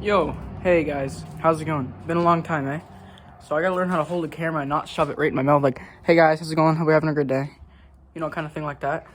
Yo, hey guys, how's it going? Been a long time, eh? So I gotta learn how to hold a camera and not shove it right in my mouth like, hey guys, how's it going? Hope you're having a good day. You know, kind of thing like that.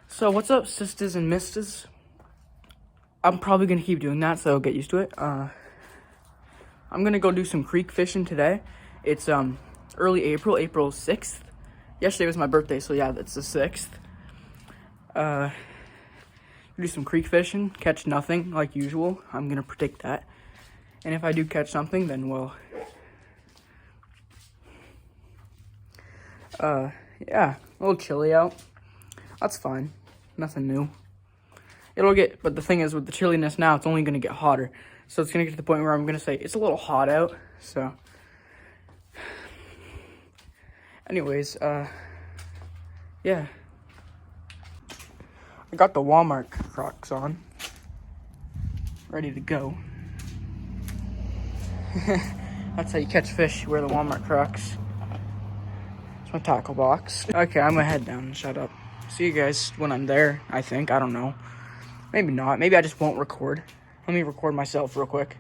So what's up, sisters and misters? I'm probably gonna keep doing that, so get used to it. I'm gonna go do some creek fishing today. It's early April, April 6th. Yesterday was my birthday, so yeah, that's the 6th. Do some creek fishing, catch nothing like usual. I'm gonna predict that. And if I do catch something, then well, yeah, a little chilly out. That's fine. Nothing new. But the thing is, with the chilliness now, it's only gonna get hotter. So it's gonna get to the point where I'm gonna say it's a little hot out. So, anyways, yeah. I got the Walmart Crocs on, ready to go. That's how you catch fish. You wear the Walmart Crocs. It's my tackle box. Okay, I'm gonna head down and shut up. See you guys when I'm there, I think. I don't know. Maybe not. Maybe I just won't record. Let me record myself real quick.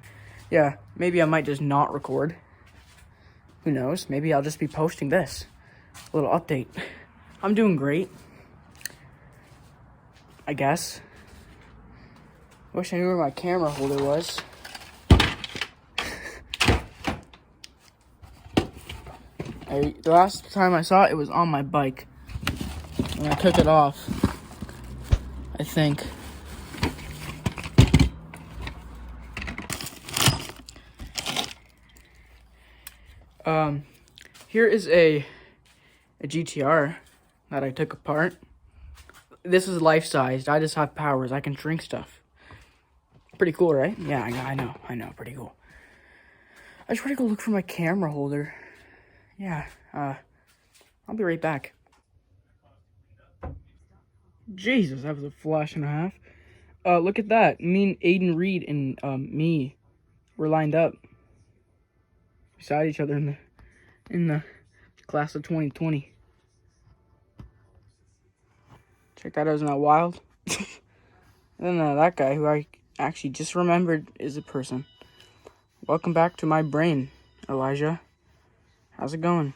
Yeah, maybe I might just not record. Who knows? Maybe I'll just be posting this. A little update. I'm doing great, I guess. Wish I knew where my camera holder was. The last time I saw it, it was on my bike. And I took it off, I think. Here is a GTR that I took apart. This is life-sized. I just have powers. I can shrink stuff. Pretty cool, right? Yeah, I know. Pretty cool. I just want to go look for my camera holder. Yeah, I'll be right back. Jesus, that was a flash and a half. Look at that. Me and Aiden Reed and, me were lined up beside each other in the class of 2020. Check that out, isn't that wild? And then that guy who I actually just remembered is a person. Welcome back to my brain, Elijah. How's it going?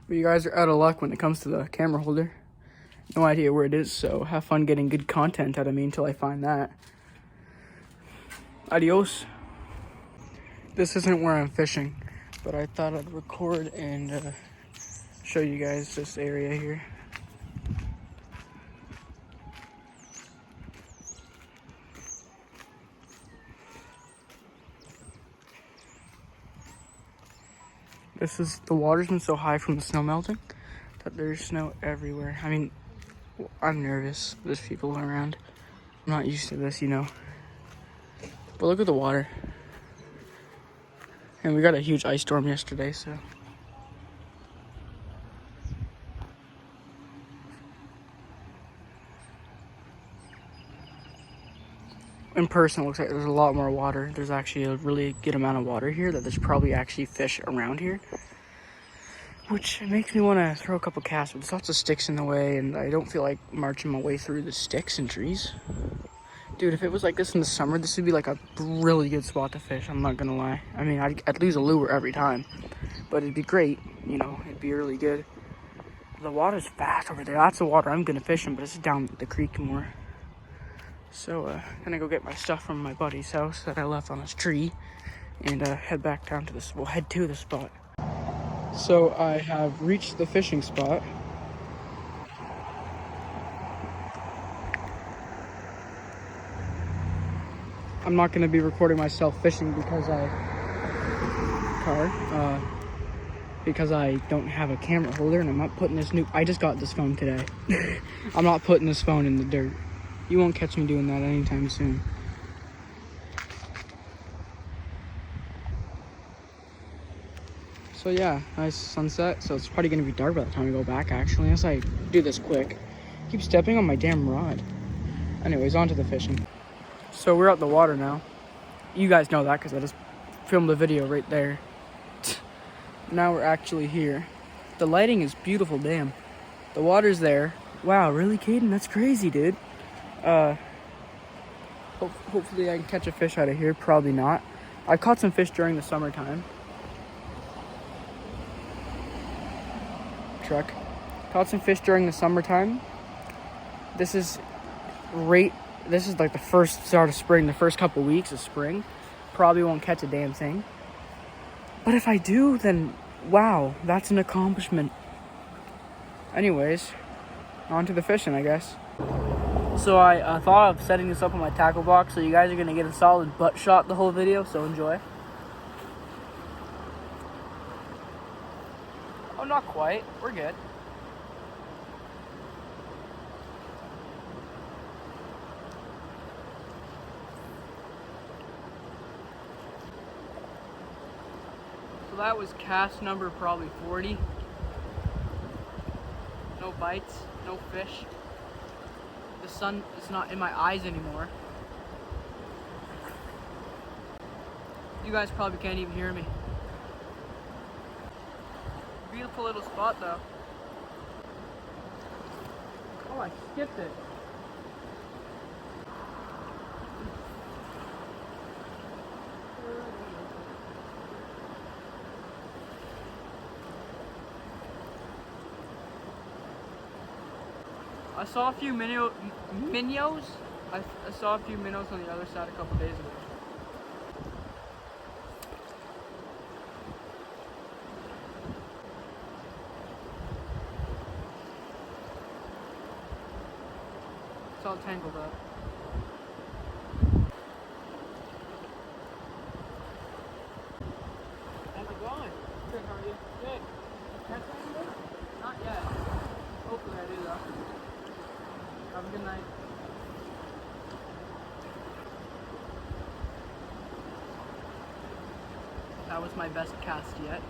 But you guys are out of luck when it comes to the camera holder. No idea where it is, so have fun getting good content out of me until I find that. Adios. This isn't where I'm fishing, but I thought I'd record and show you guys this area here. The water's been so high from the snow melting that there's snow everywhere. I mean, I'm nervous. There's people around. I'm not used to this, you know. But look at the water. And we got a huge ice storm yesterday, so. In person, it looks like there's a lot more water. There's actually a really good amount of water here that there's probably actually fish around here. Which makes me want to throw a couple casts, but there's lots of sticks in the way, and I don't feel like marching my way through the sticks and trees. Dude, if it was like this in the summer, this would be like a really good spot to fish, I'm not gonna lie. I mean, I'd lose a lure every time, but it'd be great, you know, it'd be really good. The water's fast over there. That's the water I'm gonna fish in, but it's down the creek more. So, gonna go get my stuff from my buddy's house that I left on his tree, and head back down to this, well, head to the spot. So I have reached the fishing spot. I'm not going to be recording myself fishing because I don't have a camera holder, and I'm not putting I just got this phone today. I'm not putting this phone in the dirt. You won't catch me doing that anytime soon. So yeah, nice sunset. So it's probably going to be dark by the time we go back, actually, unless I do this quick. Keep stepping on my damn rod. Anyways, on to the fishing. So we're out the water now. You guys know that because I just filmed a video right there. Now we're actually here. The lighting is beautiful, damn. The water's there. Wow, really, Caden? That's crazy, dude. Hopefully I can catch a fish out of here. Probably not. I caught some fish during the summertime. Truck. Caught some fish during the summertime. This is like the first start of spring, the first couple weeks of spring. Probably won't catch a damn thing. But if I do, then wow, that's an accomplishment. Anyways, on to the fishing, I guess. So I thought of setting this up on my tackle box, so you guys are going to get a solid butt shot the whole video, so enjoy. Oh, not quite. We're good. So that was cast number probably 40. No bites, no fish. The sun is not in my eyes anymore. You guys probably can't even hear me. Beautiful little spot though. Oh, I skipped it. I saw a few minnows. I saw a few minnows on the other side a couple days ago. It's all tangled up. How's it going? Good, how are you? Good. Catch anything? Not yet. Hopefully I do though. Have a good night. That was my best cast yet.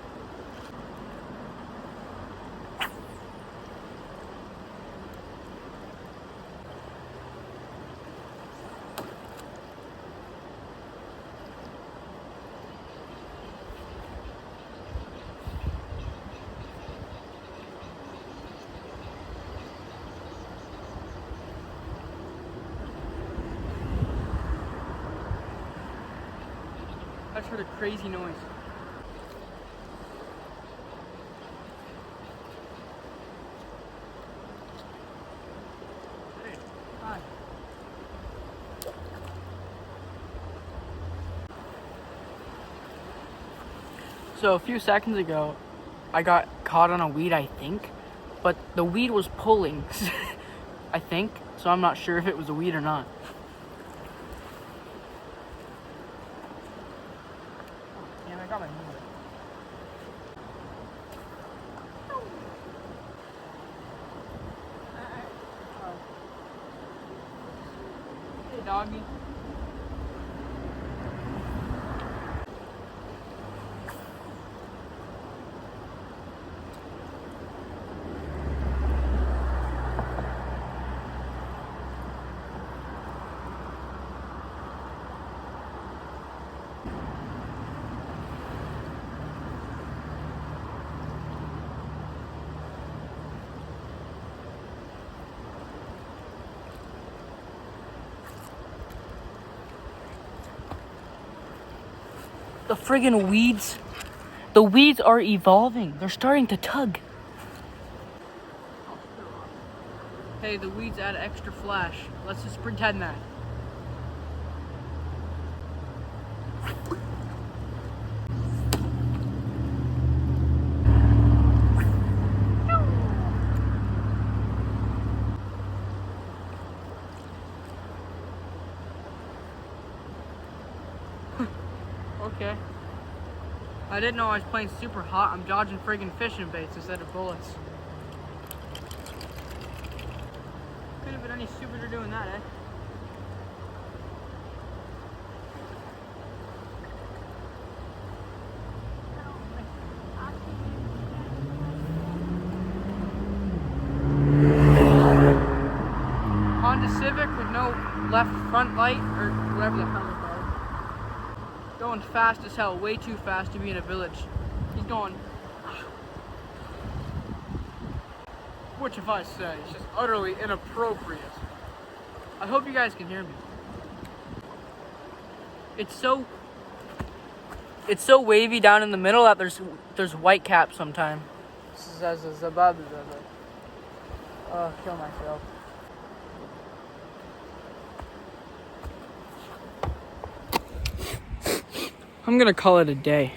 I just heard a crazy noise. Hey, hi. So a few seconds ago, I got caught on a weed, I think, but the weed was pulling, I think, so I'm not sure if it was a weed or not. Damn, I got my motor. Hey, doggy. The friggin' weeds. The weeds are evolving. They're starting to tug. Hey, the weeds add extra flash. Let's just pretend that. Okay. I didn't know I was playing super hot. I'm dodging friggin' fishing baits instead of bullets. Could have been any stupider doing that, eh? Honda Civic with no left front light, or whatever the hell it's called. Going fast as hell, way too fast to be in a village. He's going, which if I say, is just utterly inappropriate. I hope you guys can hear me. It's so wavy down in the middle that there's white caps sometimes. Oh, kill myself. I'm gonna call it a day.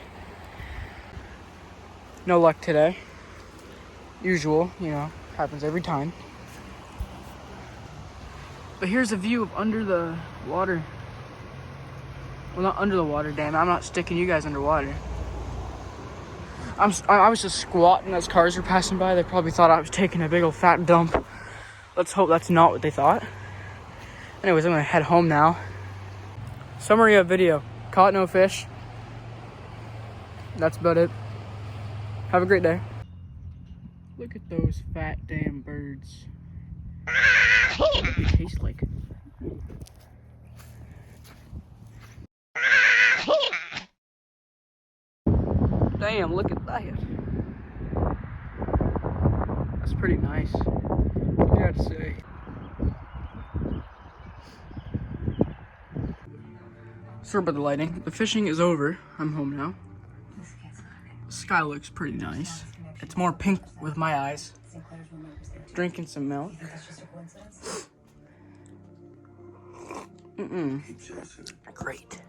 No luck today. Usual, happens every time. But here's a view of under the water. Well, not under the water, damn it. I'm not sticking you guys underwater. I was just squatting as cars were passing by. They probably thought I was taking a big old fat dump. Let's hope that's not what they thought. Anyways, I'm gonna head home now. Summary of video. Caught no fish. That's about it. Have a great day. Look at those fat damn birds. What do they taste like? Damn, look at that. That's pretty nice. What do you have to say? Sorry about the lighting. The fishing is over. I'm home now. The sky looks pretty nice. It's more pink with my eyes. Drinking some milk. Great.